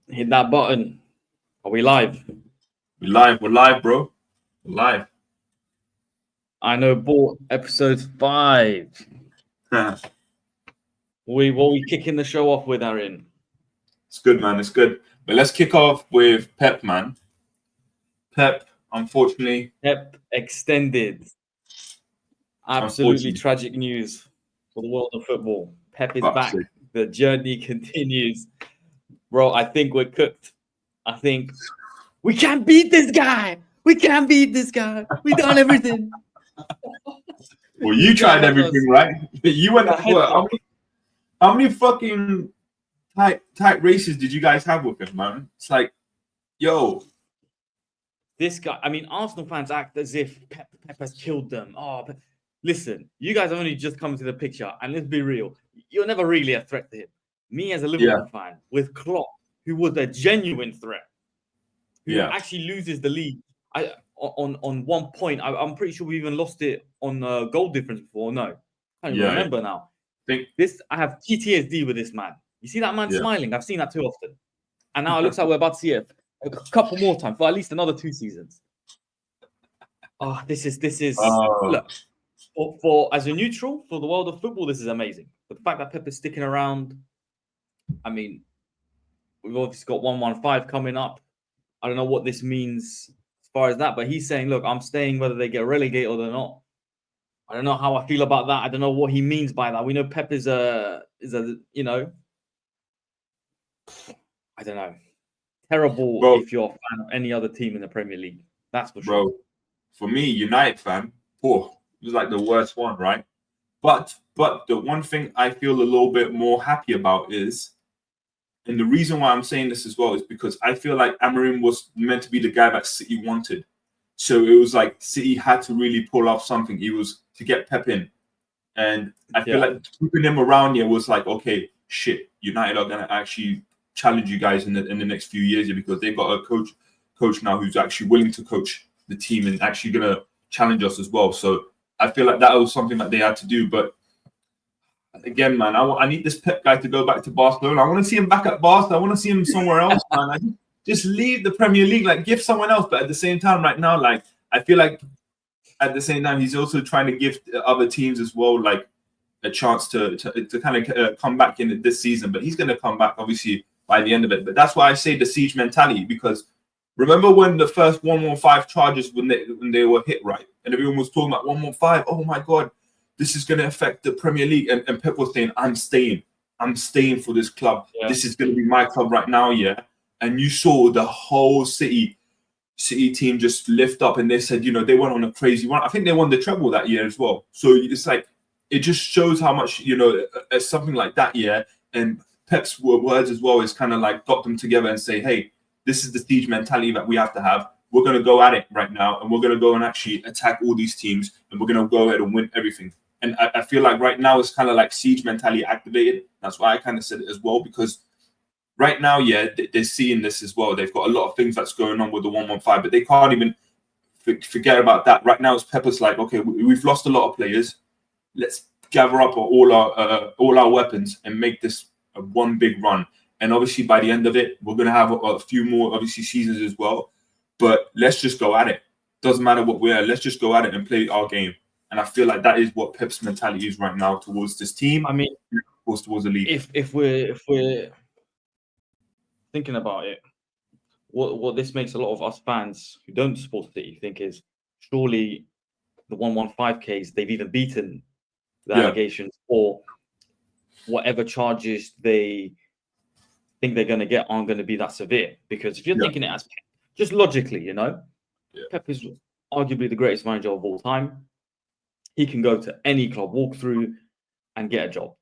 Hit that button. Are we live? We're live, bro. We're live. I know, bought episode 5. It's What we kicking the show off with, Arian? good, man. It's good. But let's kick off with Pep, man. Pep, unfortunately, Pep extended. Absolutely tragic news for the world of football. Pep is back. The journey continues. Bro, I think we're cooked. I think we can't beat this guy. We can't beat this guy. We done everything. Well, you tried everything, right? You went for how many fucking tight races did you guys have with him, man? It's like, yo. This guy, I mean, Arsenal fans act as if Pep has killed them. Oh, but listen, you guys have only just come into the picture, and let's be real, you're never really a threat to him. Me as a Liverpool fan, with Klopp, who was a genuine threat, who actually loses the league. On one point, I'm pretty sure we even lost it on goal difference before. No, I can't even remember now. I have PTSD with this man. You see that man smiling? I've seen that too often. And now it looks like we're about to see it a couple more times for at least another 2 seasons. Oh, this is look, for as a neutral for the world of football, this is amazing. But the fact that Pep is sticking around, I mean, we've obviously got 115 coming up. I don't know what this means as far as that, but he's saying, look, I'm staying whether they get relegated or they're not. I don't know how I feel about that. I don't know what he means by that. We know Pep is a you know, I don't know. Terrible, bro, if you're a fan of any other team in the Premier League. That's for sure. Bro, for me, United fan, it was like the worst one, right? But the one thing I feel a little bit more happy about is, and the reason why I'm saying this as well is because I feel like Arian was meant to be the guy that City wanted. So it was like City had to really pull off something. He was to get Pep in. And I feel like keeping him around here was like, okay, shit, United are going to actually challenge you guys in the next few years here because they've got a coach now who's actually willing to coach the team and actually going to challenge us as well. So I feel like that was something that they had to do. But again, man, I need this Pep guy to go back to Barcelona. I want to see him back at Barcelona. I want to see him somewhere else, man. Just leave the Premier League, like give someone else. But at the same time, right now, like I feel like at the same time, he's also trying to give other teams as well, like a chance to kind of come back in this season. But he's going to come back, obviously, by the end of it. But that's why I say the siege mentality, because remember when the first 115 charges when they were hit, right? And everyone was talking about 115. Oh my God, this is going to affect the Premier League. And Pep was saying, I'm staying for this club. Yeah. This is going to be my club right now, yeah. And you saw the whole City team just lift up, and they said, you know, they went on a crazy run. I think they won the treble that year as well. So it's like, it just shows how much, you know, something like that, yeah. And Pep's words as well is kind of like got them together and say, hey, this is the siege mentality that we have to have. We're going to go at it right now, and we're going to go and actually attack all these teams, and we're going to go ahead and win everything. And I feel like right now it's kind of like siege mentality activated. That's why I kind of said it as well, because right now, yeah, they're seeing this as well. They've got a lot of things that's going on with the 115, but they can't even forget about that. Right now, it's Pepper's like, okay, we've lost a lot of players. Let's gather up all our weapons and make this one big run. And obviously, by the end of it, we're going to have a few more, obviously, seasons as well. But let's just go at it. Doesn't matter what we're at. Let's just go at it and play our game. And I feel like that is what Pep's mentality is right now towards this team. I mean, towards the league. If we're thinking about it, what this makes a lot of us fans who don't support City think is surely the 115Ks, they've even beaten the allegations or whatever charges they think they're going to get aren't going to be that severe. Because if you're thinking it as Pep, just logically, you know, Pep is arguably the greatest manager of all time. He can go to any club, walk through and get a job.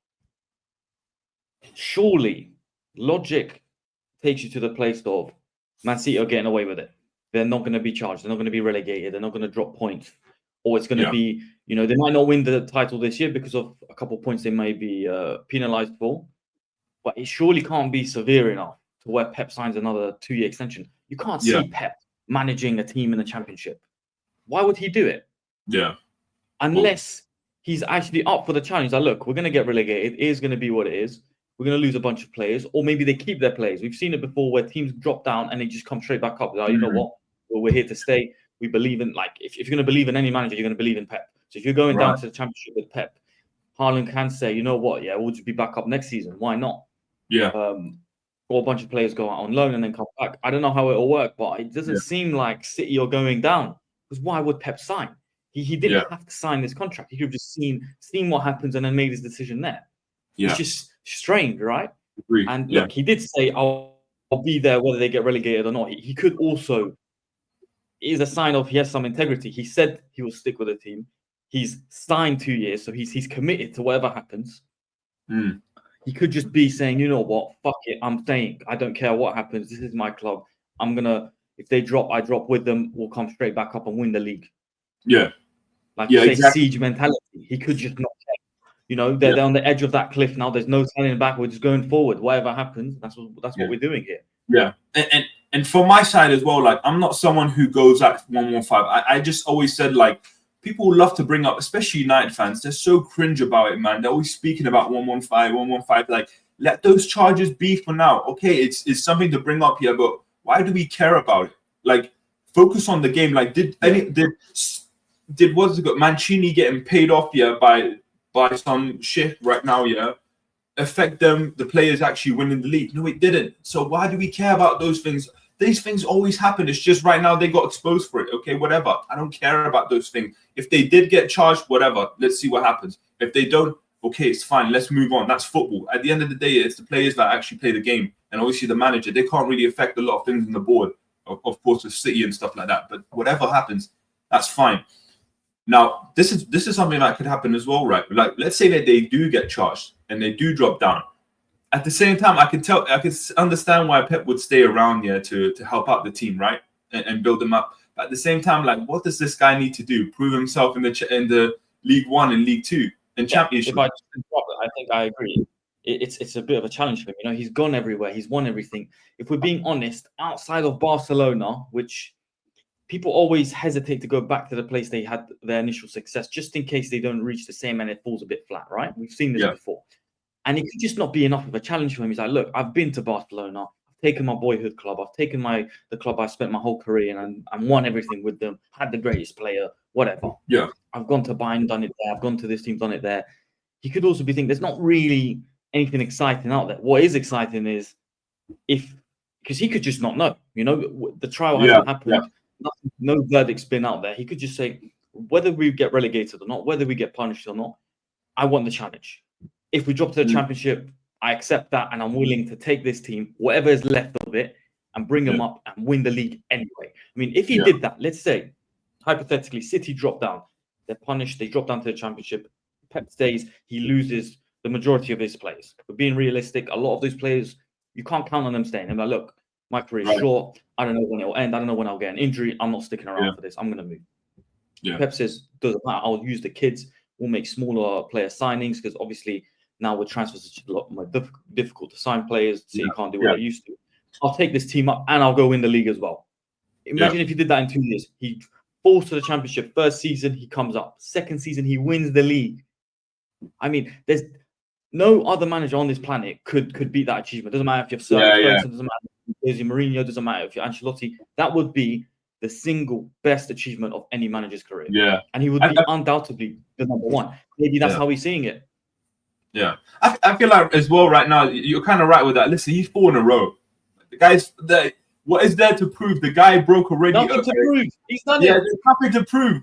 Surely logic takes you to the place of Man City are getting away with it. They're not going to be charged. They're not going to be relegated. They're not going to drop points. Or it's going to be, you know, they might not win the title this year because of a couple of points they may be penalised for. But it surely can't be severe enough to where Pep signs another 2-year extension. You can't see Pep managing a team in the Championship. Why would he do it? Yeah. Unless he's actually up for the challenge. Like, look, we're going to get relegated. It is going to be what it is. we're going to lose a bunch of players, or maybe they keep their players. We've seen it before where teams drop down and they just come straight back up. Like, you know what? Well, we're here to stay. We believe in, like, if you're going to believe in any manager, you're going to believe in Pep. So if you're going down to the Championship with Pep, Haaland can say, you know what? Yeah, we'll just be back up next season. Why not? Yeah. Or a bunch of players go out on loan and then come back. I don't know how it'll work, but it doesn't seem like City are going down. Because why would Pep sign? He didn't have to sign this contract. He could have just seen what happens and then made his decision there. Yeah. It's just strange, right? Agreed. And look, he did say, I'll be there whether they get relegated or not. He could also, it is a sign of he has some integrity. He said he will stick with the team. He's signed 2 years, so he's committed to whatever happens. He could just be saying, you know what, fuck it, I'm staying. I don't care what happens. This is my club. I'm going to, if they drop, I drop with them. We'll come straight back up and win the league. Yeah. Like you say, siege mentality. He could just not care. You know, they're on the edge of that cliff now. There's no turning back. We're just going forward. Whatever happens, that's what we're doing here. Yeah. And from my side as well, like, I'm not someone who goes at 115. I just always said, like, people love to bring up, especially United fans, they're so cringe about it, man. They're always speaking about 115. Like, let those charges be for now. Okay, it's something to bring up here, but why do we care about it? Like, focus on the game. Like, did what's it got? Mancini getting paid off by some shit right now, affect them, the players actually winning the league? No, it didn't. So why do we care about those things? These things always happen. It's just right now they got exposed for it. Okay, whatever. I don't care about those things. If they did get charged, whatever. Let's see what happens. If they don't, okay, it's fine. Let's move on. That's football. At the end of the day, it's the players that actually play the game. And obviously the manager, they can't really affect a lot of things in the board, of course, with City and stuff like that. But whatever happens, that's fine. Now, this is something that could happen as well, right? Like, let's say that they do get charged and they do drop down. At the same time, I can understand why Pep would stay around here to help out the team, right, and build them up. But at the same time, like, what does this guy need to do? Prove himself in the League One and League Two and Championship. If I think I agree. It's a bit of a challenge for him. You know, he's gone everywhere. He's won everything. If we're being honest, outside of Barcelona, which people always hesitate to go back to the place they had their initial success, just in case they don't reach the same and it falls a bit flat, right? We've seen this before. And it could just not be enough of a challenge for him. He's like, look, I've been to Barcelona. I've taken my boyhood club. I've taken the club I spent my whole career in and won everything with them, had the greatest player, whatever. Yeah. I've gone to Bayern, done it there. I've gone to this team, done it there. He could also be thinking there's not really anything exciting out there. What is exciting is because he could just not know. You know, the trial hasn't happened. Nothing, no verdict's been out there. He could just say, whether we get relegated or not, whether we get punished or not, I want the challenge. If we drop to the Championship, I accept that, and I'm willing to take this team, whatever is left of it, and bring them up and win the league anyway. I mean, if he did that, let's say, hypothetically, City drop down, they're punished, they drop down to the Championship, Pep stays, he loses the majority of his players. But being realistic, a lot of those players, you can't count on them staying. I'm like, look, my career is short. I don't know when it will end. I don't know when I'll get an injury. I'm not sticking around for this. I'm going to move. Yeah. Pep says, doesn't matter. I'll use the kids. We'll make smaller player signings because obviously now with transfers, it's a lot more difficult to sign players, so you can't do what they used to. I'll take this team up and I'll go win the league as well. Imagine if he did that in 2 years. He falls to the Championship. First season, he comes up. Second season, he wins the league. I mean, there's no other manager on this planet could beat that achievement. Doesn't matter if you're Ferguson, doesn't matter if you're Jose Mourinho, doesn't matter if you're Ancelotti. That would be the single best achievement of any manager's career. Yeah. And he would be undoubtedly the number one. Maybe that's how he's seeing it. Yeah. I feel like as well right now, you're kind of right with that. Listen, he's 4 in a row. The guy's there. What is there to prove? The guy broke already. Nothing to prove. He's done it. Yeah, there's nothing to prove.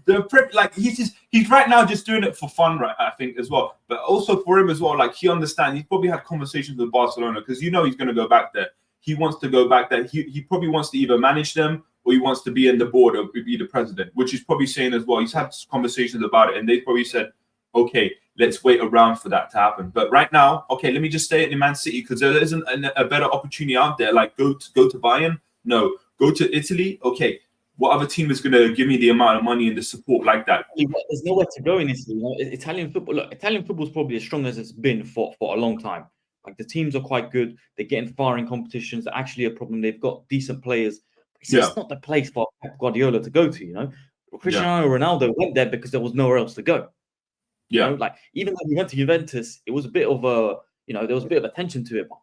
Like he's right now just doing it for fun, right? I think as well, but also for him as well. Like he understands. He's probably had conversations with Barcelona because he's going to go back there. He wants to go back there. He probably wants to either manage them or he wants to be in the board or be the president, which he's probably saying as well. He's had conversations about it, and they probably said, okay, let's wait around for that to happen. But right now, okay, let me just stay in Man City because there isn't a better opportunity out there. Like go to Bayern. No, go to Italy. Okay, what other team is going to give me the amount of money and the support like that? There's nowhere to go in Italy. You know? Italian football. Look, Italian football is probably as strong as it's been for a long time. Like the teams are quite good. They're getting far in competitions. They're actually a problem. They've got decent players. It's just not the place for Pep Guardiola to go to. You know, Cristiano Ronaldo went there because there was nowhere else to go. You know, like even when he went to Juventus, it was a bit of a there was a bit of attention to it, but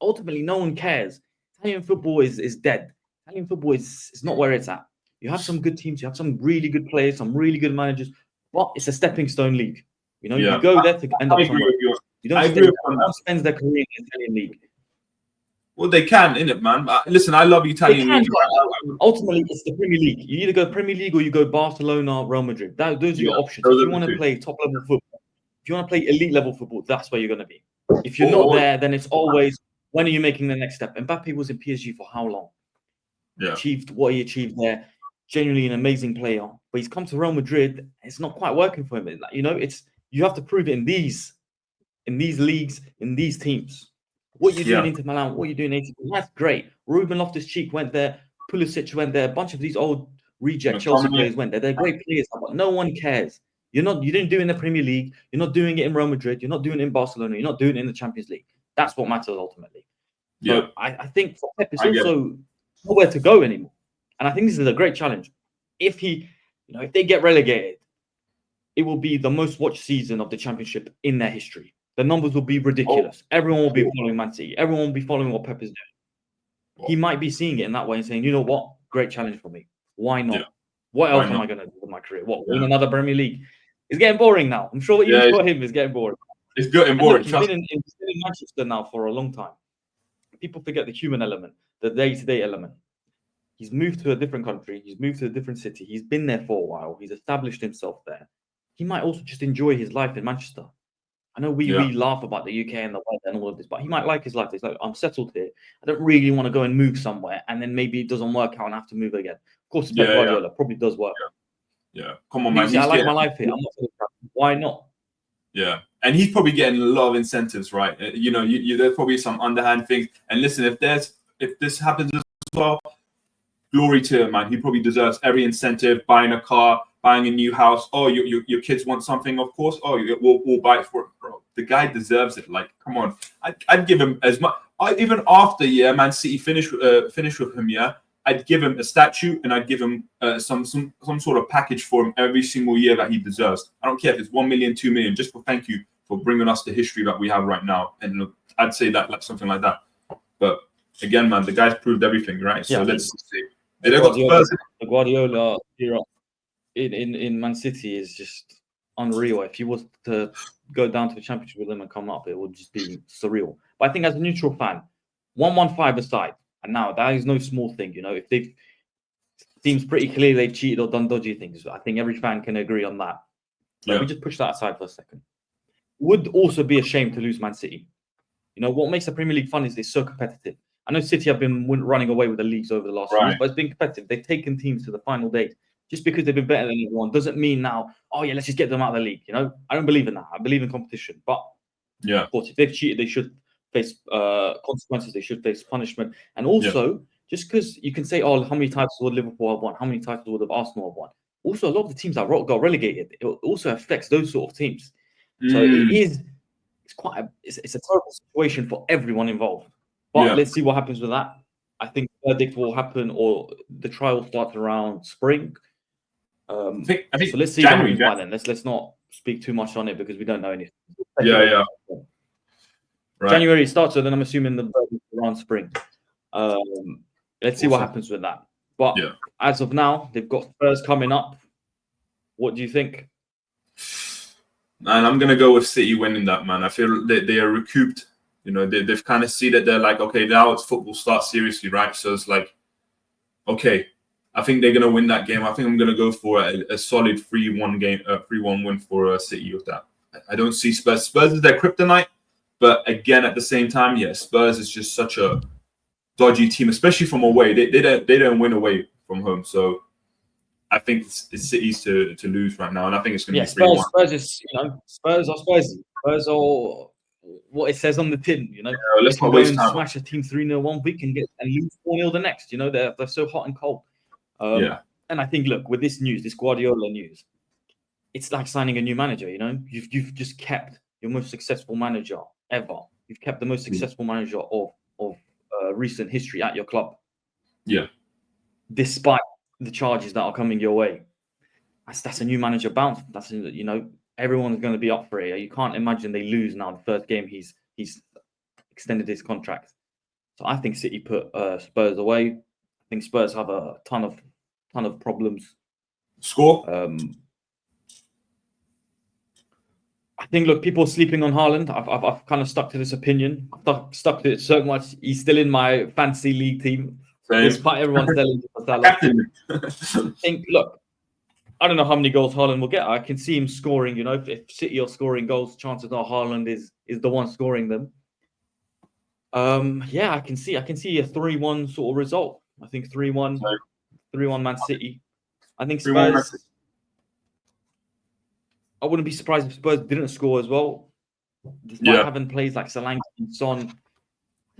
ultimately no one cares. Italian football is dead. Italian football is not where it's at. You have some good teams, you have some really good players, some really good managers, but it's a stepping stone league. You go there to end up somewhere. You don't stay. No one spends their career in the Italian league. Well, they can, innit, man? Listen, I love Italian league. Ultimately, it's the Premier League. You either go Premier League or you go Barcelona, Real Madrid. Those are your options. If you want to play top level football, if you want to play elite level football, that's where you're going to be. If you're not there, then it's always, when are you making the next step? Mbappe was in PSG for how long? Yeah. Achieved what he achieved there. Genuinely an amazing player, but he's come to Real Madrid. It's not quite working for him. It's you have to prove it in these leagues, in these teams. What you're doing Inter Milan, what you're doing AC, that's great. Ruben Loftus-Cheek went there, Pulisic went there, a bunch of these old reject Chelsea players went there. They're great players, but no one cares. You didn't do it in the Premier League. You're not doing it in Real Madrid. You're not doing it in Barcelona. You're not doing it in the Champions League. That's what matters ultimately. So I think for Pep, it's also nowhere to go anymore. And I think this is a great challenge. If they get relegated, it will be the most watched season of the Championship in their history. The numbers will be ridiculous. Everyone will be following Man City. Everyone will be following what Pep is doing. He might be seeing it in that way and saying, you know what? Great challenge for me. Why not? Yeah. What else am I going to do with my career? Win another Premier League? It's getting boring now. I'm sure even for him, it's getting boring. It's getting boring. He's been in Manchester now for a long time. People forget the human element, the day-to-day element. He's moved to a different country. He's moved to a different city. He's been there for a while. He's established himself there. He might also just enjoy his life in Manchester. I know we laugh about the UK and the weather and all of this, but he might like his life. He's like, I'm settled here. I don't really want to go and move somewhere, and then maybe it doesn't work out and I have to move again. Of course, Pep Guardiola probably does work. Yeah. Come on, man. I like my life here. I'm not. Why not? Yeah, and he's probably getting a lot of incentives, right? There's probably some underhand things. And listen, if this happens as well, glory to him, man. He probably deserves every incentive. Buying a car, buying a new house. Oh, your kids want something, of course. Oh, we'll buy it for it, bro. The guy deserves it. Like, come on. I'd give him as much. Even after Man City finish with him, I'd give him a statue and I'd give him some sort of package for him every single year that he deserves. I don't care if it's 1 million, 2 million, just for thank you for bringing us the history that we have right now. And look, I'd say that, like something like that. But again, man, the guy's proved everything, right? So let's see. The Guardiola era in Man City is just unreal. If he was to go down to the Championship with them and come up, it would just be surreal. But I think as a neutral fan, 1-1-5 aside, and now that is no small thing, if they've seems pretty clear they've cheated or done dodgy things. I think every fan can agree on that. Let me just push that aside for a second. Would also be a shame to lose Man City. What makes the Premier League fun is it's so competitive. I know City have been running away with the leagues over the last few years, but it's been competitive. They've taken teams to the final day. Just because they've been better than everyone doesn't mean now, let's just get them out of the league. I don't believe in that. I believe in competition. But of course, if they've cheated, they should face consequences. They should face punishment. And also, just because you can say, how many titles would Liverpool have won? How many titles would have Arsenal have won? Also, a lot of the teams that got relegated, it also affects those sort of teams. So it's a terrible situation for everyone involved. But let's see what happens with that. I think the verdict will happen, or the trial starts around spring. I think so. Let's see January, what happens by then. Let's not speak too much on it because we don't know anything. Right. January starts, so then I'm assuming the verdict around spring. Let's see what happens with that. But as of now, they've got Spurs coming up. What do you think? Man, I'm gonna go with City winning that, man. I feel they are recouped. They've kind of seen that they're like, okay, now it's football starts seriously, right? So it's like, okay, I think they're gonna win that game. I think I'm gonna go for a solid 3-1 game, 3-1 win for City with that. I don't see Spurs. Spurs is their kryptonite, but again, at the same time, Spurs is just such a dodgy team, especially from away. They don't win away from home, so I think it's City's to lose right now, and I think it's going to be 3-1. Spurs is Spurs are Spursy. Spurs are what it says on the tin. Let's not waste time. Smash a team 3-0 1 week and lose 4-0 the next. They're so hot and cold. And I think, look, with this news, this Guardiola news, it's like signing a new manager. You've just kept your most successful manager ever. You've kept the most successful manager of recent history at your club. Yeah. Despite the charges that are coming your way, that's a new manager bounce. That's everyone's going to be up for it. You can't imagine they lose now. The first game he's extended his contract. So I think City put Spurs away. I think Spurs have a ton of problems. Score? I think, look, people are sleeping on Haaland. I've kind of stuck to this opinion. I've stuck to it so much. He's still in my fantasy league team, despite everyone telling me for Salah. I think, look, I don't know how many goals Haaland will get. I can see him scoring. You know, if City are scoring goals, chances are Haaland is the one scoring them. Yeah, I can see a 3-1 sort of result. I think 3-1 Man City. I think Spurs. I wouldn't be surprised if Spurs didn't score as well, despite having players like Solanke and Son.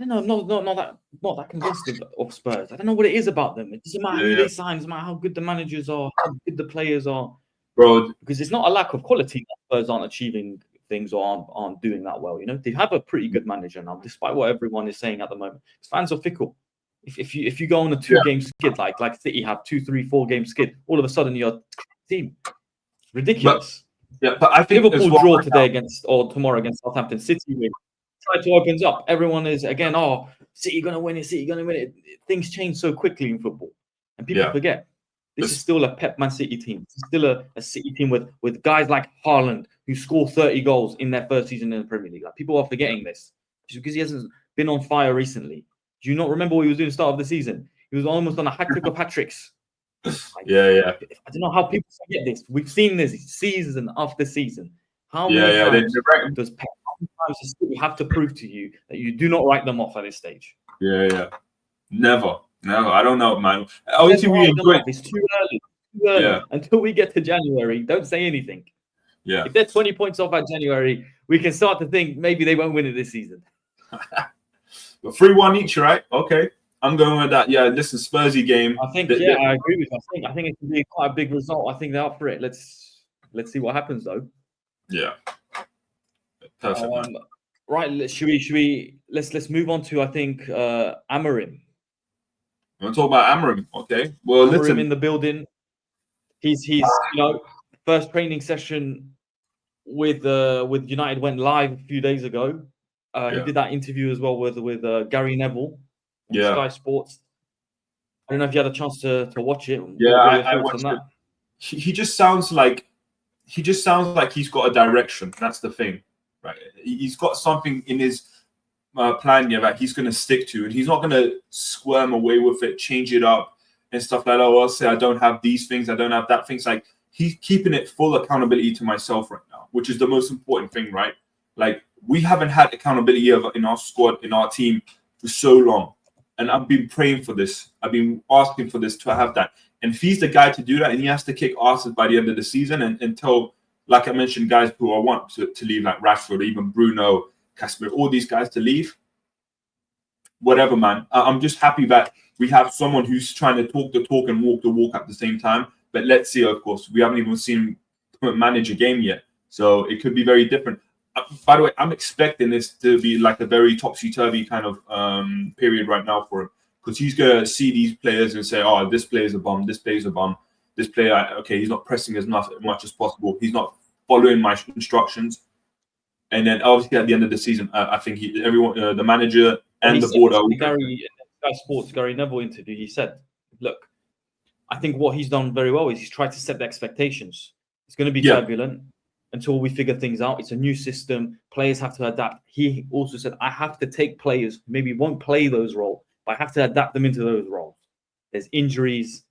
I don't know, not that convinced of Spurs. I don't know what it is about them. It doesn't matter who they sign. It doesn't matter how good the managers are, how good the players are, bro. Because it's not a lack of quality that Spurs aren't achieving things or aren't doing that well. You know, they have a pretty good manager now, despite what everyone is saying at the moment. Fans are fickle. If you go on a 2-game skid like City have 2, 3, 4-game skid, all of a sudden you're a team. It's ridiculous. But I think Liverpool draw today tomorrow against Southampton. City win. Title opens up. Everyone is again, City gonna win it. City gonna win it. Things change so quickly in football, and people forget. This is still a Pep Man City team. It's still a City team with guys like Haaland who score 30 goals in their first season in the Premier League. Like, people are forgetting this just because he hasn't been on fire recently. Do you not remember what he was doing at the start of the season? He was almost on a hat-trick of hat-tricks. Like, I don't know how people forget this. We've seen this season after season. How many times does Pep have to prove to you that you do not write them off at this stage? Never. I don't know, man. Obviously, we enjoy it. It's too early. Until we get to January, don't say anything. If they're 20 points off at January, we can start to think maybe they won't win it this season. But 3-1 each, right? Okay. I'm going with that. Yeah, this is Spursy game. I think, I agree with you. I think it can be quite a big result. I think they're up for it. Let's see what happens, though. Yeah. Perfect. Right. Let's move on to, I think, Amarim. I'm gonna talk about Amarim. Okay. Well, Amarim in the building. He's first training session with United went live a few days ago. He did that interview as well with Gary Neville on Sky Sports. I don't know if you had a chance to watch it. I watched it. He just sounds like he's got a direction. That's the thing, right? He's got something in his plan that he's going to stick to, and he's not going to squirm away with it, change it up, and stuff like that. I'll say I don't have these things, I don't have that things. Like, he's keeping it full accountability to myself right now, which is the most important thing, right? Like, we haven't had accountability in our squad, in our team for so long, and I've been praying for this. I've been asking for this to have that. And if he's the guy to do that, and he has to kick asses by the end of the season and tell, like I mentioned, guys who I want to leave, like Rashford, even Bruno, Casper, all these guys to leave. Whatever, man. I'm just happy that we have someone who's trying to talk the talk and walk the walk at the same time. But let's see, of course, we haven't even seen him manage a game yet, so it could be very different. By the way, I'm expecting this to be like a very topsy-turvy kind of period right now for him, because he's going to see these players and say, oh, this player's a bum, this player's a bum, this player, okay, he's not pressing as much as possible, he's not following my instructions. And then obviously at the end of the season, I think everyone, the manager and the board are... Sky Sports, Gary Neville interview, he said, look, I think what he's done very well is he's tried to set the expectations. It's going to be turbulent until we figure things out. It's a new system. Players have to adapt. He also said, I have to take players who maybe won't play those roles, but I have to adapt them into those roles. There's injuries,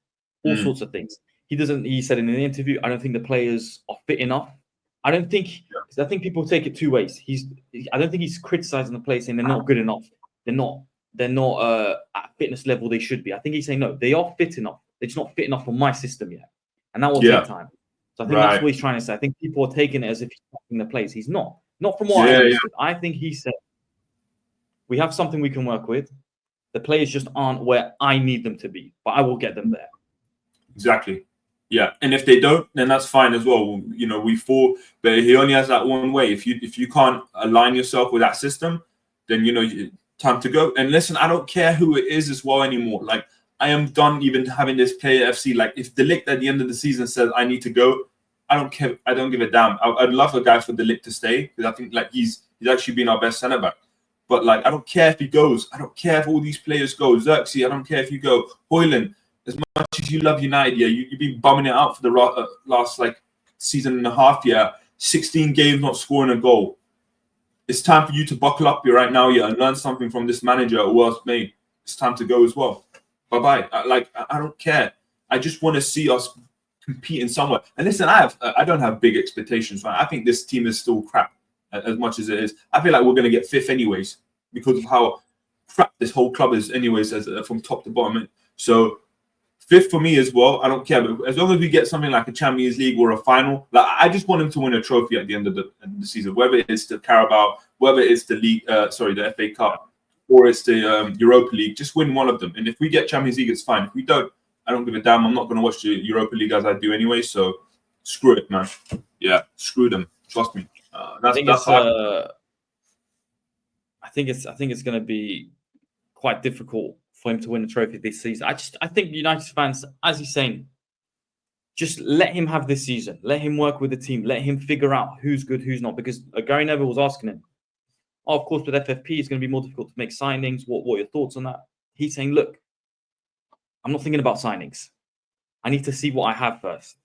all sorts of things. He said in an interview, I don't think the players are fit enough. I think people take it two ways. I don't think he's criticizing the players saying they're not good enough. They're not at fitness level they should be. I think he's saying, no, they are fit enough. They're just not fit enough for my system yet. And that will take time. So I think that's what he's trying to say. I think people are taking it as if he's taking the place. He's not. Not from what I understood. I think he said, we have something we can work with. The players just aren't where I need them to be, but I will get them there. Exactly. Yeah. And if they don't, then that's fine as well. You know, we fall, but he only has that one way. If you can't align yourself with that system, then, you know, time to go. And listen, I don't care who it is as well anymore. Like, I am done even having this player FC. Like, if De Ligt at the end of the season says I need to go, I don't care. I don't give a damn. I'd love a guy for De Ligt to stay, because I think like he's actually been our best centre back. But like, I don't care if he goes. I don't care if all these players go. Xerxes, I don't care if you go. Hoyland, as much as you love United, yeah, you've been bumming it out for the last like season and a half, yeah. 16 games not scoring a goal. It's time for you to buckle up here right now, yeah, and learn something from this manager or else, mate. It's time to go as well. Bye-bye. I don't care. I just want to see us competing somewhere. And listen, I don't have big expectations, right? I think this team is still crap as much as it is. I feel like we're going to get fifth anyways because of how crap this whole club is anyways, as from top to bottom. So fifth for me as well. I don't care, but as long as we get something like a Champions League or a final, like I just want him to win a trophy at the end of the season, whether it's the Carabao, whether it's the league, the FA Cup, or it's the Europa League. Just win one of them. And if we get Champions League, it's fine. If we don't, I don't give a damn. I'm not going to watch the Europa League as I do anyway. So screw it, man. Yeah, screw them. Trust me. I think it's going to be quite difficult for him to win the trophy this season. I think United fans, as he's saying, just let him have this season. Let him work with the team. Let him figure out who's good, who's not. Because Gary Neville was asking him, oh, of course, with FFP, it's going to be more difficult to make signings. What are your thoughts on that? He's saying, look, I'm not thinking about signings. I need to see what I have first.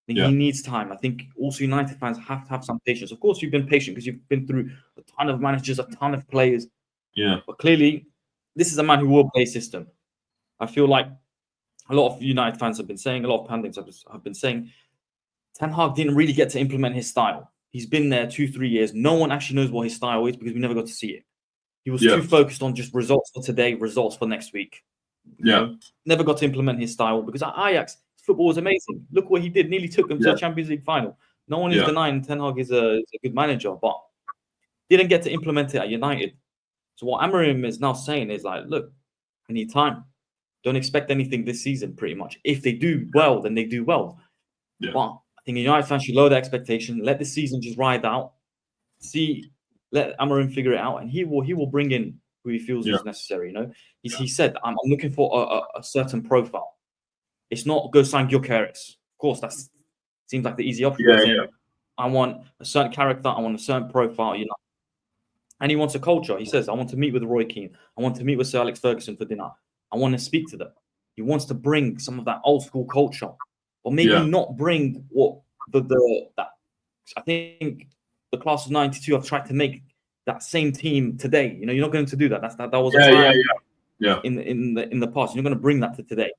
I think he needs time. I think also United fans have to have some patience. Of course, you've been patient because you've been through a ton of managers, a ton of players. Yeah. But clearly, this is a man who will play system. I feel like a lot of United fans have been saying, a lot of pundits have been saying, Ten Hag didn't really get to implement his style. He's been there 2-3 years. No one actually knows what his style is because we never got to see it. He was too focused on just results for today, results for next week. You know, never got to implement his style because at Ajax, football was amazing. Look what he did. Nearly took them to a Champions League final. No one is denying Ten Hag is a good manager, but didn't get to implement it at United. So what Amorim is now saying is like, look, I need time. Don't expect anything this season, pretty much. If they do well, then they do well. Yeah. But I think United fans should lower their expectation. Let the season just ride out. Let Amorim figure it out, and he will bring in who he feels is necessary. You know, he said, I'm looking for a certain profile. It's not go sign Gyökeres. Of course, that seems like the easy option. I want a certain character. I want a certain profile. You know, and he wants a culture. He says, I want to meet with Roy Keane. I want to meet with Sir Alex Ferguson for dinner. I want to speak to them. He wants to bring some of that old school culture, but maybe not bring what that. I think the class of '92 have tried to make that same team today. You know, you're not going to do that. That was a time in the past. You're not going to bring that to today.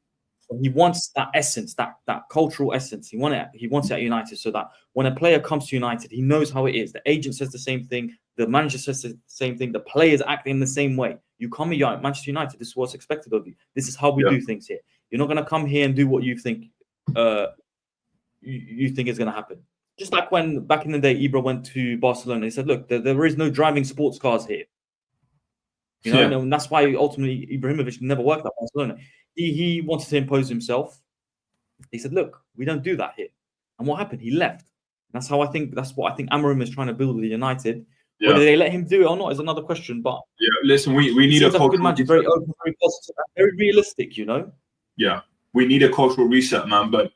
So he wants that essence, that cultural essence. He wants it at United, so that when a player comes to United, he knows how it is. The agent says the same thing. The manager says the same thing. The players act in the same way. You come here at Manchester United. This is what's expected of you. This is how we do things here. You're not going to come here and do what you think you think is going to happen. Just like when back in the day, Ibra went to Barcelona. He said, "Look, there is no driving sports cars here." You know, and that's why ultimately Ibrahimovic never worked at Barcelona. He wanted to impose himself. He said, "Look, we don't do that here." And what happened? He left. That's what I think Amorim is trying to build with United. Yeah. Whether they let him do it or not is another question. But listen, we need a cultural reset. Very open, very positive, very realistic. You know. Yeah, we need a cultural reset, man. But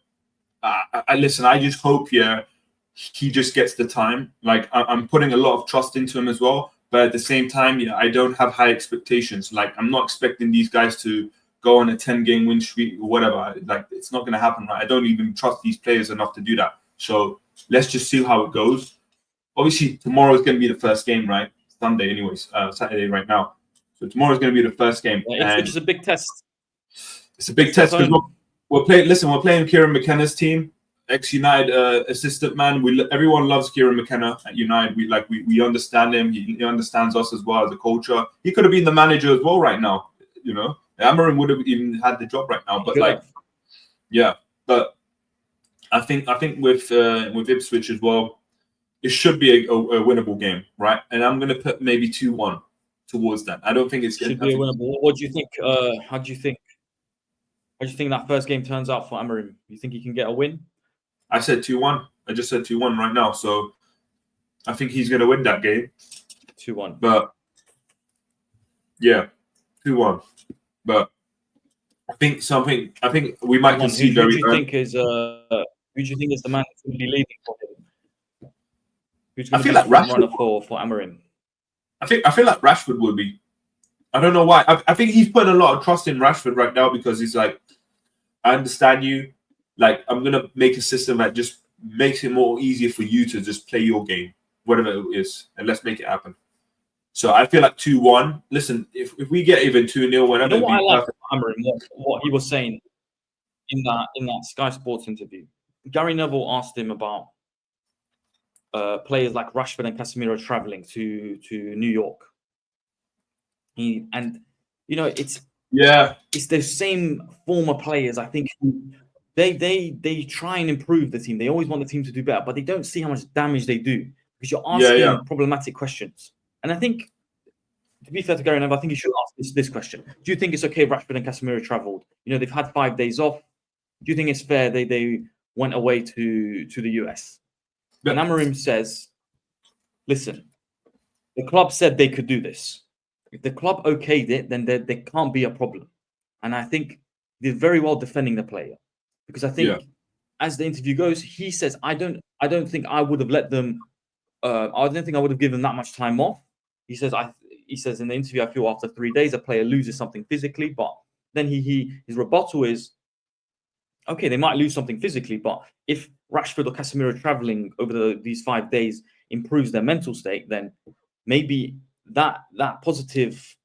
listen, I just hope he just gets the time. Like I'm putting a lot of trust into him as well. But at the same time, I don't have high expectations. Like I'm not expecting these guys to go on a 10-game win streak or whatever. Like it's not going to happen, right? I don't even trust these players enough to do that. So let's just see how it goes. Obviously, tomorrow is going to be the first game, right? Sunday, anyways. Saturday right now. So tomorrow is going to be the first game. It's just a big test. It's a big test because we're playing. Listen, we're playing Kieran McKenna's team, ex-United assistant man. Everyone loves Kieran McKenna at United. We understand him. He understands us as well as a culture. He could have been the manager as well right now. You know, Amorim would have even had the job right now. But But I think with Ipswich as well, it should be a winnable game, right? And I'm going to put maybe 2-1 towards that. I don't think it's should be a winnable. What do you think? How do you think that first game turns out for Amorim? You think he can get a win? I said 2-1. I just said 2-1 right now. So I think he's going to win that game. 2-1. But yeah, 2-1. But I think we might concede very early. Who do you think is the man that's going to be leading for him? Who's going to be the runner for Amorim? I feel like Rashford would be. I don't know why. I think he's putting a lot of trust in Rashford right now because he's like, I understand you. Like, I'm gonna make a system that just makes it more easier for you to just play your game, whatever it is, and let's make it happen. So I feel like 2-1. Listen, if we get even 2-0, whenever, You know what I it'd be like perfect. from Amarim, what he was saying in that Sky Sports interview. Gary Neville asked him about players like Rashford and Casemiro traveling to New York. It's those same former players. I think they try and improve the team. They always want the team to do better, but they don't see how much damage they do because you're asking problematic questions. And I think, to be fair to Gary Neville, I think you should ask this question: do you think it's okay if Rashford and Casemiro travelled? They've had 5 days off. Do you think it's fair they went away to the US? And Amarim says, listen, the club said they could do this. If the club okayed it, then there can't be a problem. And I think they're very well defending the player. Because I think, as the interview goes, he says, I don't think I would have let them, I don't think I would have given that much time off. He says in the interview, I feel after 3 days, a player loses something physically. But then his rebuttal is, okay, they might lose something physically, but if Rashford or Casemiro traveling over these 5 days improves their mental state, then maybe that positive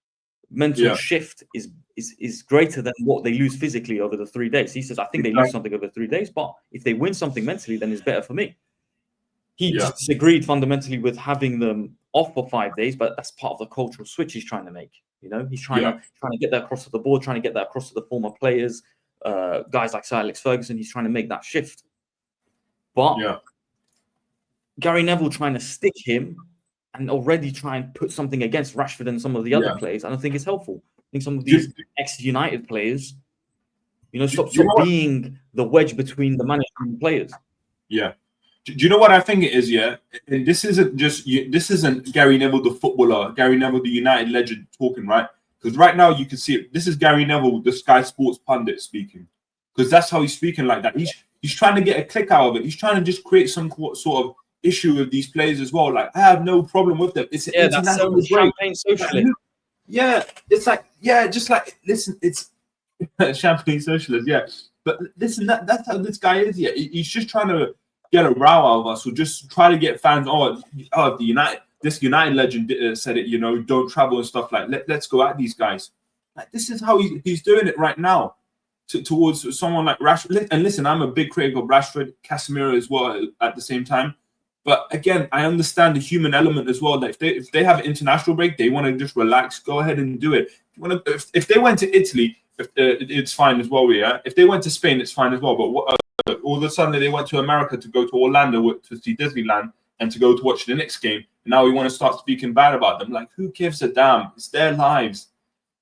mental shift is greater than what they lose physically over the 3 days. He says, I think they lose something over 3 days, but if they win something mentally, then it's better for me. He just disagreed fundamentally with having them off for 5 days, but that's part of the cultural switch he's trying to make. He's trying to get that across to the board, trying to get that across to the former players. Guys like Sir Alex Ferguson, he's trying to make that shift. But Gary Neville trying to stick him and already try and put something against Rashford and some of the other players, I don't think it's helpful. I think some of these ex-United players, stop being the wedge between the manager and the players. Yeah. Do you know what I think it is? Yeah, and this isn't Gary Neville the footballer, Gary Neville the United legend talking, right? Because right now you can see it. This is Gary Neville, the Sky Sports pundit, speaking. Because that's how he's speaking like that. He's trying to get a click out of it. He's trying to just create some sort of issue with these players as well. Like, I have no problem with them. It's international that's champagne socialist. Listen, it's champagne socialist. Yeah, but listen, that's how this guy is. Yeah, he's just trying to get a row out of us, or just try to get fans. This United legend said it. Don't travel and stuff like. Let's go at these guys. Like, this is how he's doing it right now. Towards someone like Rashford. And listen, I'm a big critic of Rashford, Casemiro as well at the same time. But again, I understand the human element as well. That if they have an international break, they want to just relax, go ahead and do it. If they went to Italy, it's fine as well. Yeah. If they went to Spain, it's fine as well. But all of a sudden they went to America to go to Orlando to see Disneyland and to go to watch the Knicks game. And now we want to start speaking bad about them. Like, who gives a damn? It's their lives.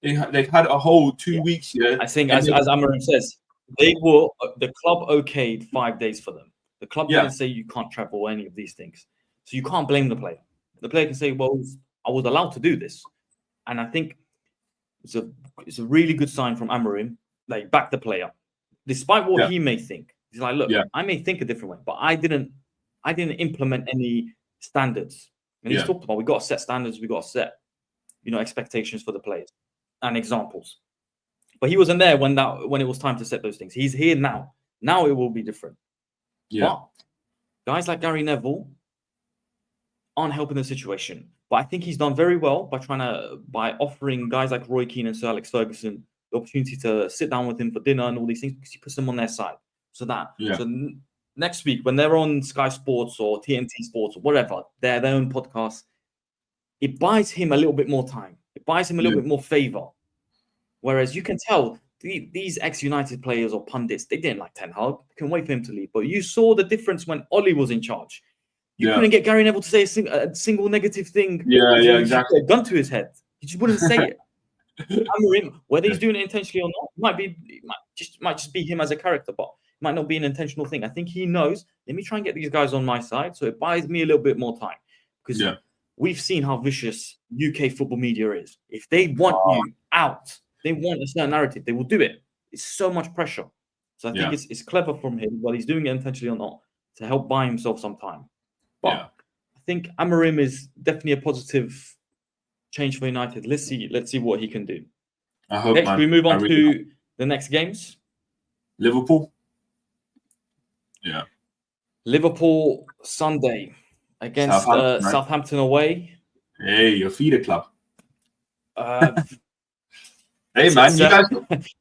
They've had a whole 2 weeks here. I think, as Amarim says, the club okayed 5 days for them. The club didn't say you can't travel or any of these things. So you can't blame the player. The player can say, well, I was allowed to do this. And I think it's a really good sign from Amarim, like, back the player. Despite what he may think. He's like, look, I may think a different way, but I didn't implement any standards. And he's talked about, we got to set standards, we got to set, expectations for the players and examples. But he wasn't there when it was time to set those things. He's here now. Now it will be different. Yeah. But guys like Gary Neville aren't helping the situation. But I think he's done very well by offering guys like Roy Keane and Sir Alex Ferguson the opportunity to sit down with him for dinner and all these things, because he puts them on their side. So next week, when they're on Sky Sports or TNT Sports or whatever, their own podcast, it buys him a little bit more time. It buys him a little bit more favor. Whereas you can tell these ex-United players or pundits, they didn't like Ten Hag. They couldn't wait for him to leave. But you saw the difference when Oli was in charge. You couldn't get Gary Neville to say a single negative thing. Exactly. A gun to his head. He just wouldn't say it. Amarim, whether he's doing it intentionally or not, it might just be him as a character, but it might not be an intentional thing. I think he knows, let me try and get these guys on my side, so it buys me a little bit more time. Because we've seen how vicious UK football media is. If they want you out, they want a certain narrative, they will do it. It's so much pressure. So I think it's clever from him, whether he's doing it intentionally or not, to help buy himself some time. But I think Amarim is definitely a positive change for United. Let's see what he can do. I hope. Next, Man. we move on really to the next games. Liverpool. Yeah. Liverpool Sunday against Southampton, right? Southampton away. Hey, your feeder club. Uh, Hey, man, you guys.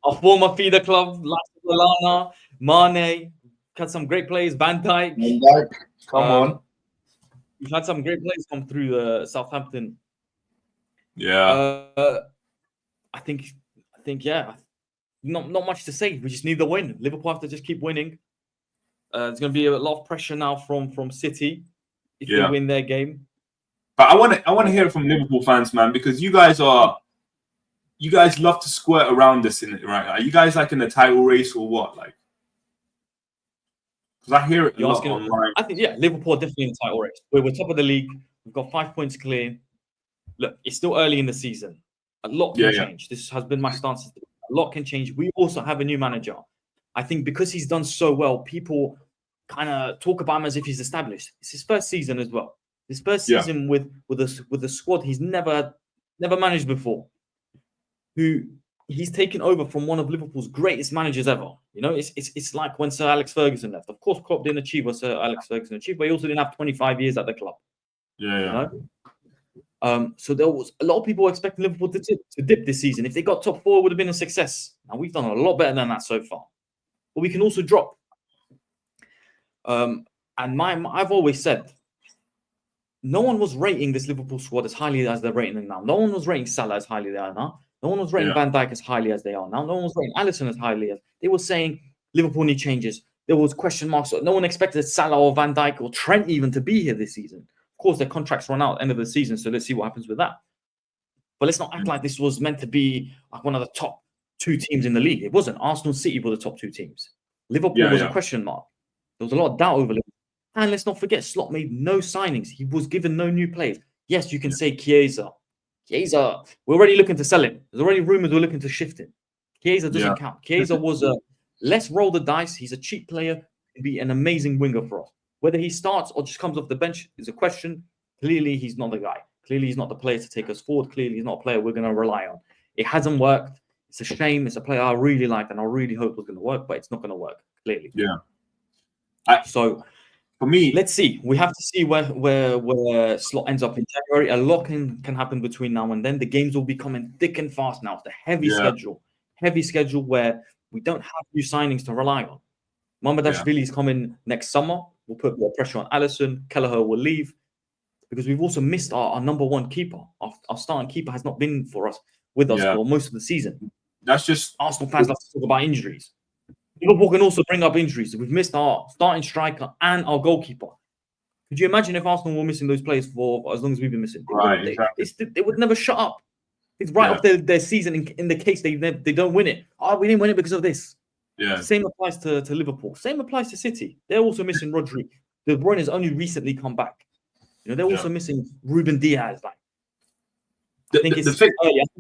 Our former feeder club, Lallana, Mane, had some great players. Van Dijk. Come on. We've had some great players come through the Southampton. Yeah. I think, yeah, not much to say. We just need the win. Liverpool have to just keep winning. There's going to be a lot of pressure now from City if they win their game. But I want to hear it from Liverpool fans, man, because you guys love to squirt around this, in it, right? Are you guys like in the title race or what? Like, because I hear it a lot online. I think Liverpool are definitely in the title race. We're top of the league. We've got 5 points clear. Look, it's still early in the season. A lot can change. This has been my stance. A lot can change. We also have a new manager. I think because he's done so well, people kind of talk about him as if he's established. It's his first season as well. His first season with a squad he's never managed before. He's taken over from one of Liverpool's greatest managers ever. You know, it's like when Sir Alex Ferguson left. Of course, Klopp didn't achieve what Sir Alex Ferguson achieved, but he also didn't have 25 years at the club. Yeah. You know? So there was a lot of people expecting Liverpool to dip this season. If they got top 4, it would have been a success. Now we've done a lot better than that so far, but we can also drop. And I've always said, no one was rating this Liverpool squad as highly as they're rating them now. No one was rating Salah as highly as they are now. No one was rating Van Dijk as highly as they are now. No one was rating Alisson as highly as they were saying. Liverpool need changes. There was question marks. No one expected Salah or Van Dijk or Trent even to be here this season. Of course, their contracts run out at the end of the season, so let's see what happens with that. But let's not act like this was meant to be like one of the top 2 teams in the league. It wasn't. Arsenal, City were the top 2 teams. Liverpool was a question mark. There was a lot of doubt over Liverpool. And let's not forget, Slot made no signings. He was given no new players. Yes, you can say Chiesa. We're already looking to sell him. There's already rumors we're looking to shift him. Chiesa doesn't count. Chiesa was let's roll the dice. He's a cheap player. He'd be an amazing winger for us. Whether he starts or just comes off the bench is a question. Clearly, he's not the guy. Clearly, he's not the player to take us forward. Clearly, he's not a player we're going to rely on. It hasn't worked. It's a shame. It's a player I really like and I really hope was going to work, but it's not going to work, clearly. Yeah. So, for me, let's see. We have to see where Slot ends up in January. A lot can happen between now and then. The games will be coming thick and fast now. It's a heavy schedule where we don't have new signings to rely on. Mamardashvili is coming next summer. We'll put more pressure on Alisson. Kelleher will leave because we've also missed our number 1 keeper. Our starting keeper has not been with us for most of the season. That's just Arsenal fans like to talk about injuries. Liverpool can also bring up injuries. We've missed our starting striker and our goalkeeper. Could you imagine if Arsenal were missing those players for as long as we've been missing? They would never shut up. It's right off their season in the case they don't win it. We didn't win it because of this. Yeah. Same applies to Liverpool. Same applies to City. They're also missing Rodri. De Bruyne has only recently come back. You know, they're also missing Ruben Diaz. I think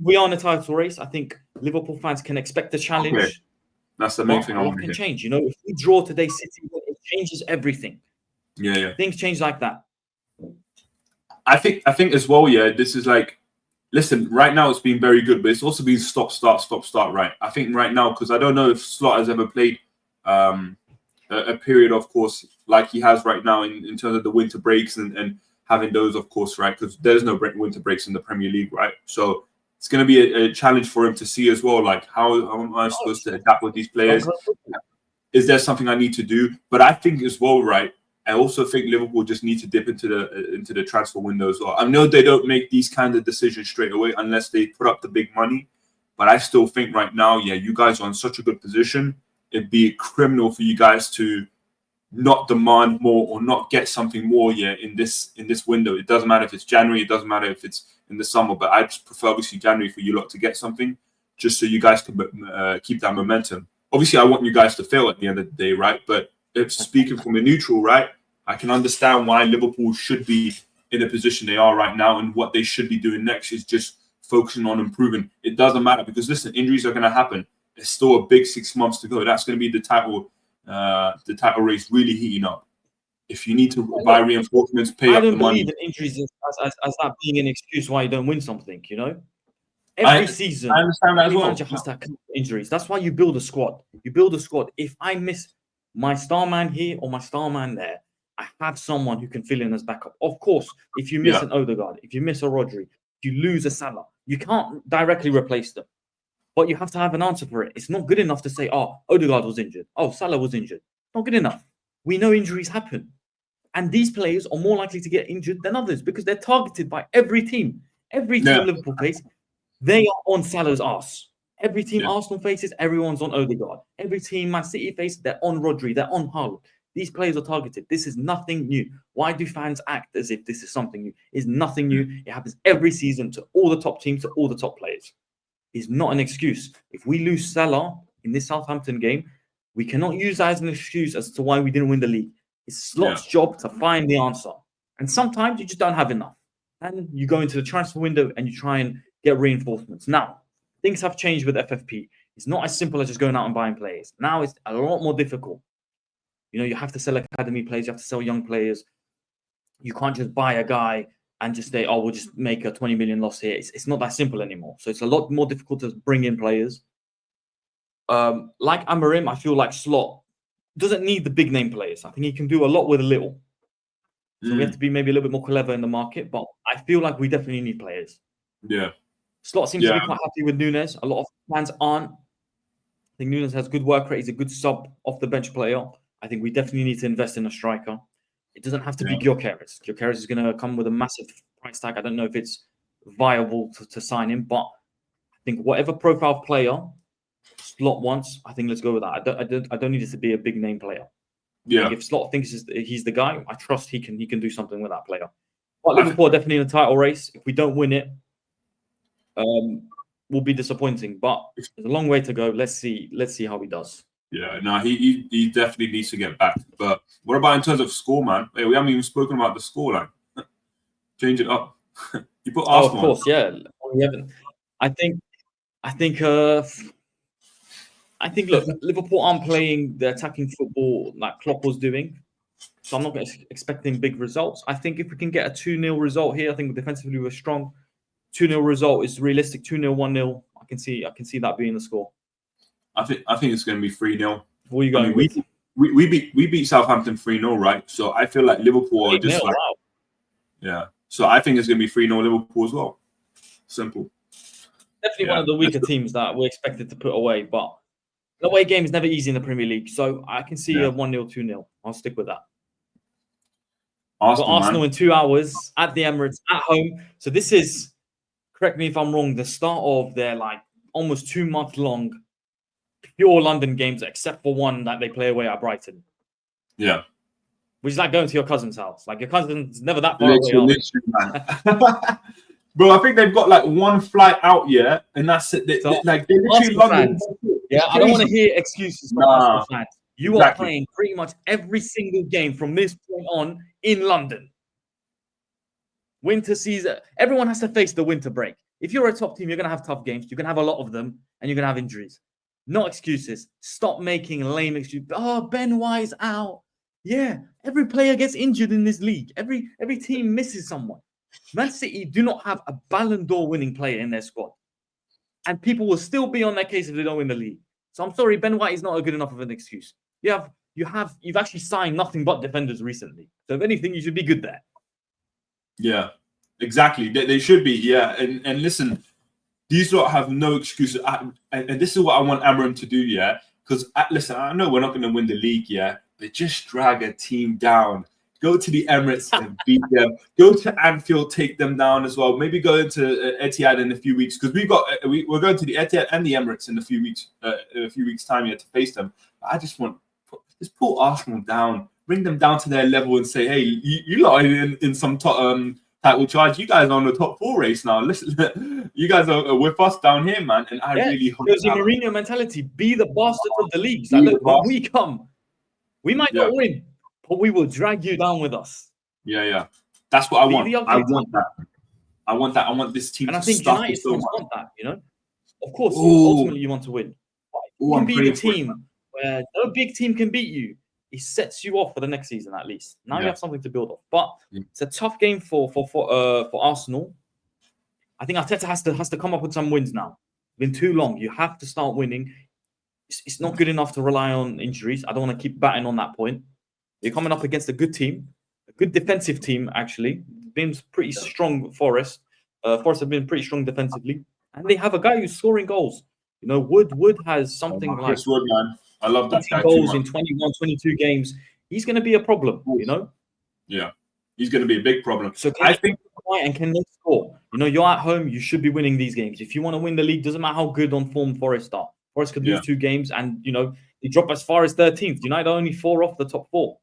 we are in a title race. I think Liverpool fans can expect a challenge. Okay. That's the main thing I want to can hear. change. You know, if we draw today, City, it changes everything. Yeah. Things change like that. I think as well. Yeah, this is like, listen. Right now, it's been very good, but it's also been stop, start. Right. I think right now, because I don't know if Slot has ever played a period, of course, like he has right now in terms of the winter breaks and having those, of course, right? Because there's no winter breaks in the Premier League, right? So it's going to be a challenge for him to see as well, like how am I supposed to adapt with these players? Is there something I need to do? But I think as well, right? I also think Liverpool just need to dip into the transfer window as well. I know they don't make these kind of decisions straight away unless they put up the big money, but I still think right now, you guys are in such a good position. It'd be criminal for you guys to not demand more or not get something more in this window. It doesn't matter if it's January, it doesn't matter if it's in the summer, but I just prefer obviously January for you lot to get something just so you guys can keep that momentum. Obviously, I want you guys to fail at the end of the day, right? But if speaking from a neutral, right, I can understand why Liverpool should be in the position they are right now, and what they should be doing next is just focusing on improving. It doesn't matter because listen, injuries are going to happen. There's still a big 6 months to go. That's going to be the title race really heating up. if you need to buy reinforcements, pay I up the don't money. believe in injuries as that being an excuse why you don't win something. Every season, I understand that as every well. manager has to account for injuries. That's why you build a squad. You build a squad. If I miss my star man here or my star man there, I have someone who can fill in as backup. Of course, if you miss an Odegaard, if you miss a Rodri, if you lose a Salah, you can't directly replace them. But you have to have an answer for it. It's not good enough to say, oh, Odegaard was injured. Oh, Salah was injured. Not good enough. We know injuries happen. And these players are more likely to get injured than others because they're targeted by every team. Every team Liverpool face, they are on Salah's arse. Every team Arsenal faces, everyone's on Odegaard. Every team Man City faces, they're on Rodri, they're on Hull. These players are targeted. This is nothing new. Why do fans act as if this is something new? It's nothing new. It happens every season to all the top teams, to all the top players. It's not an excuse. If we lose Salah in this Southampton game, we cannot use that as an excuse as to why we didn't win the league. It's Slot's job to find the answer. And sometimes you just don't have enough. And you go into the transfer window and you try and get reinforcements. Now, things have changed with FFP. It's not as simple as just going out and buying players. Now it's a lot more difficult. You have to sell academy players. You have to sell young players. You can't just buy a guy and just say, oh, we'll just make a 20 million loss here. It's not that simple anymore. So it's a lot more difficult to bring in players. Like Amorim, I feel like Slot doesn't need the big name players. I think he can do a lot with a little. So we have to be maybe a little bit more clever in the market. But I feel like we definitely need players. Yeah. Slot seems to be quite happy with Nunes. A lot of fans aren't. I think Nunes has good work rate. He's a good sub off the bench player. I think we definitely need to invest in a striker. It doesn't have to be Gyökeres. Gyökeres is going to come with a massive price tag. I don't know if it's viable to sign him, but I think whatever profile player Slot wants, I think let's go with that. I don't need it to be a big name player. Yeah. If Slot thinks he's the guy, I trust he can do something with that player. But Liverpool are definitely in a title race. If we don't win it, will be disappointing. But there's a long way to go. Let's see how he does. Yeah, no, he definitely needs to get back. But what about in terms of score, man? Hey, we haven't even spoken about the scoreline. Change it up. You put Arsenal. Of course, yeah. We haven't. I think. Look, Liverpool aren't playing the attacking football like Klopp was doing, so I'm not expecting big results. I think if we can get a 2-0 result here, I think defensively we're strong. 2-0 result is realistic. 2-0, 1-0. I can see that being the score. I think it's going to be 3-0. What are you going with? We beat Southampton 3-0, right? So I feel like Liverpool are just like, wow. Yeah. So I think it's going to be 3-0 Liverpool as well. Simple. Definitely one of the weaker teams that we're expected to put away, but the away game is never easy in the Premier League. So I can see a 1-0, 2-0. I'll stick with that. Arsenal in 2 hours at the Emirates at home. So this is, correct me if I'm wrong, the start of their like almost 2-month long pure London games, except for one that they play away at Brighton. Yeah. Which is like going to your cousin's house. Like your cousin's never that far away. Literally, man. Bro, I think they've got like one flight out, and that's it. They literally London. Yeah, I don't want to hear excuses from Arsenal fans. You are playing pretty much every single game from this point on in London. Winter season. Everyone has to face the winter break. If you're a top team, you're going to have tough games. You're going to have a lot of them, and you're going to have injuries. No excuses. Stop making lame excuses. Oh, Ben White's out. Yeah, every player gets injured in this league. Every team misses someone. Man City do not have a Ballon d'Or winning player in their squad. And people will still be on their case if they don't win the league. So I'm sorry, Ben White is not a good enough of an excuse. You've actually signed nothing but defenders recently. So if anything, you should be good there. Yeah, exactly. They should be, yeah. And listen, these lot have no excuses. And this is what I want Amorim to do, yeah? Because, listen, I know we're not going to win the league, yeah? But just drag a team down. Go to the Emirates and beat them. Go to Anfield, take them down as well. Maybe go into Etihad in a few weeks because we're going to the Etihad and the Emirates in a few weeks time here to face them. I just want pull Arsenal down, bring them down to their level, and say, hey, you lot are in some title charge. You guys are on the top 4 race now. Listen, you guys are with us down here, man. And I really hope the Mourinho mentality: be the bastard of the leagues. Like, look, when we come, we might not win. But we will drag you down with us. Yeah. That's what I want. I want that. I want this team and to I think stuff United so much. want that, Of course, ultimately you want to win. You can be the team where no big team can beat you. it sets you off for the next season at least. Now you Yeah. have something to build off. But Yeah. it's a tough game for Arsenal. I think Arteta has to come up with some wins now. It's been too long. You have to start winning. It's not good enough to rely on injuries. I don't want to keep batting on that point. You're coming up against a good team, a good defensive team, actually. Been pretty strong, Forest. Forest have been pretty strong defensively. And they have a guy who's scoring goals. You know, Wood has something like Chris Wood, man. I love that 18 guy too goals in much. 21, 22 games. He's going to be a problem, you know? Yeah. He's going to be a big problem. So I think and can they score? You know, you're at home, you should be winning these games. If you want to win the league, doesn't matter how good on form Forest are. Forest could lose 2 games and, you know, they drop as far as 13th. United are only 4 off the top 4.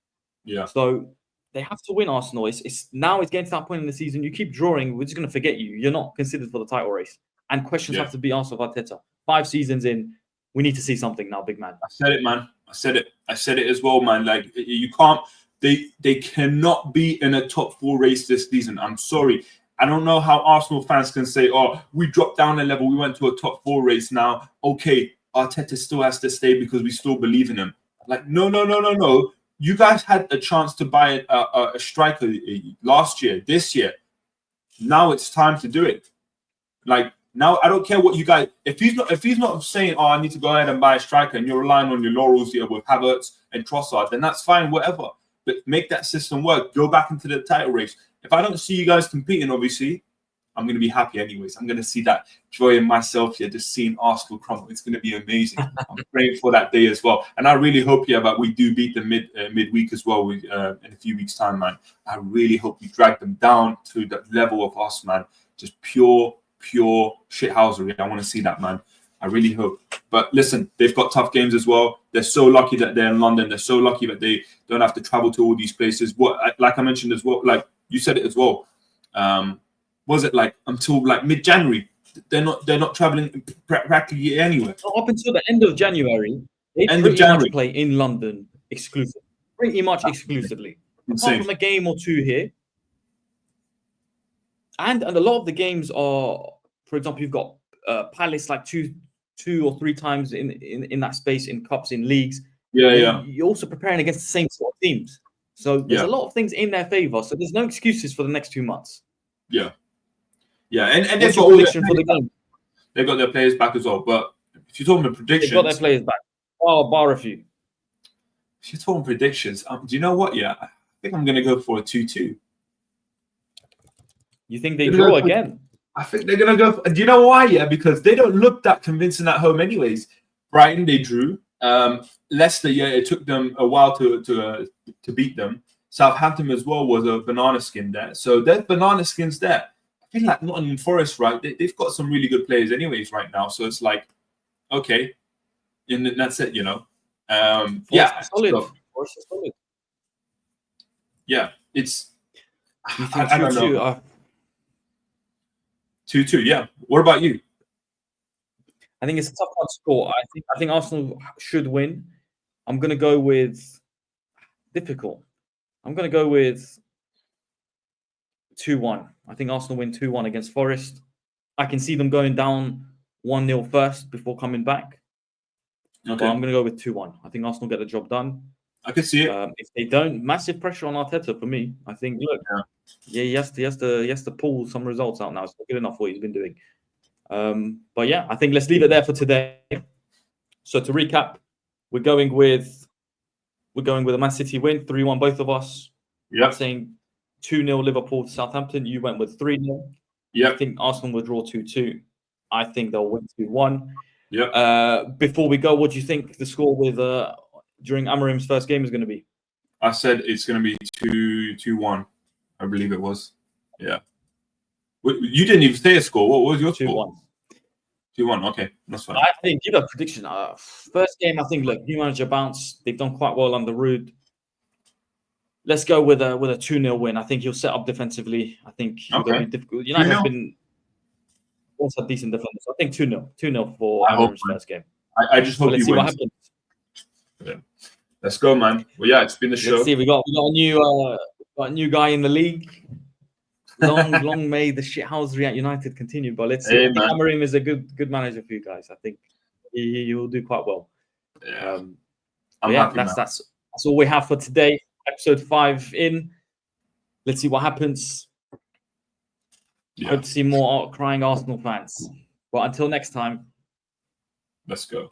Yeah. So they have to win, Arsenal. It's now it's getting to that point in the season. You keep drawing, we're just going to forget you. You're not considered for the title race. And questions have to be asked of Arteta. 5 seasons in, we need to see something now, big man. I said it, man. I said it as well, man. Like, you can't. They cannot be in a top 4 race this season. I'm sorry. I don't know how Arsenal fans can say, "Oh, we dropped down a level. We went to a top 4 race now." Okay, Arteta still has to stay because we still believe in him. Like, no. You guys had a chance to buy a striker last year. This year, now it's time to do it. Like, now I don't care what you guys. If he's not saying, "Oh, I need to go ahead and buy a striker," and you're relying on your laurels here with Havertz and Trossard, then that's fine, whatever. But make that system work. Go back into the title race. If I don't see you guys competing, obviously, I'm going to be happy anyways. I'm going to see that joy in myself here, just seeing Arsenal crumble. It's going to be amazing. I'm praying for that day as well. And I really hope, that we do beat them midweek as well in a few weeks' time, man. I really hope we drag them down to that level of us, man. Just pure shithousery. I want to see that, man. I really hope. But listen, they've got tough games as well. They're so lucky that they're in London. They're so lucky that they don't have to travel to all these places. Like I mentioned as well, like you said it as well. Was it like until like mid-January? They're not traveling practically anywhere. Up until the end of January, they much play in London exclusively. Pretty much exclusively. Apart from a game or 2 here. And a lot of the games are, for example, you've got Palace like two or 3 times in that space in cups, in leagues. Yeah. You're also preparing against the same sort of teams. So there's a lot of things in their favour. So there's no excuses for the next 2 months. Yeah. And they've got prediction for the game. They've got their players back as well. But if you're talking about predictions, they've got their players back. Oh, bar a few. If you're talking predictions, do you know what? Yeah, I think I'm going to go for a 2-2. You think they draw again? I think they're going to go. Do you know why? Yeah, because they don't look that convincing at home, anyways. Brighton, they drew. Leicester, it took them a while to beat them. Southampton as well was a banana skin there. So there's banana skins there. I feel like Nottingham Forest, right? They've got some really good players, anyways, right now. So it's like, okay, and that's it, solid. Forest is solid. Yeah, it's. I don't know. 2-2, yeah. What about you? I think it's a tough one to score. I think Arsenal should win. I'm going to go with difficult. I'm going to go with 2-1. I think Arsenal win 2-1 against Forest. I can see them going down 1-0 first before coming back. Okay. But I'm going to go with 2-1. I think Arsenal get the job done. I can see it. If they don't, massive pressure on Arteta for me. I think, look, he has to pull some results out now. It's not good enough what he's been doing. But yeah, I think let's leave it there for today. So to recap, we're going with a Man City win, 3-1, both of us. Yeah. I'm saying 2-0 Liverpool to Southampton. You went with 3-0. Yeah. I think Arsenal will draw 2-2. I think they'll win 2-1. Yeah. Before we go, what do you think the score with during Amarim's first game is going to be? I said it's going to be 2-1. I believe it was. Yeah. You didn't even say a score. What was your score? 2-1. Okay, that's fine. I didn't give a prediction. First game, I think, look, new manager bounce. They've done quite well under Ruud. Let's go with a 2-0 win. I think he'll set up defensively. I think he'll be difficult. United have been also decent defenders. I think 2-0. 2-0 for Amarim's first game. I just hope let's he see wins. What happens. Yeah. Let's go, man. Well, yeah, it's been the show. Let's see. We got a new guy in the league. Long may the shithousery at United continue. But let's see. Hey, I think Amarim is a good manager for you guys. I think he will do quite well. Yeah. I'm happy, that's That's all we have for today. Episode 5 in. Let's see what happens. Yeah. Hope to see more crying Arsenal fans. But until next time. Let's go.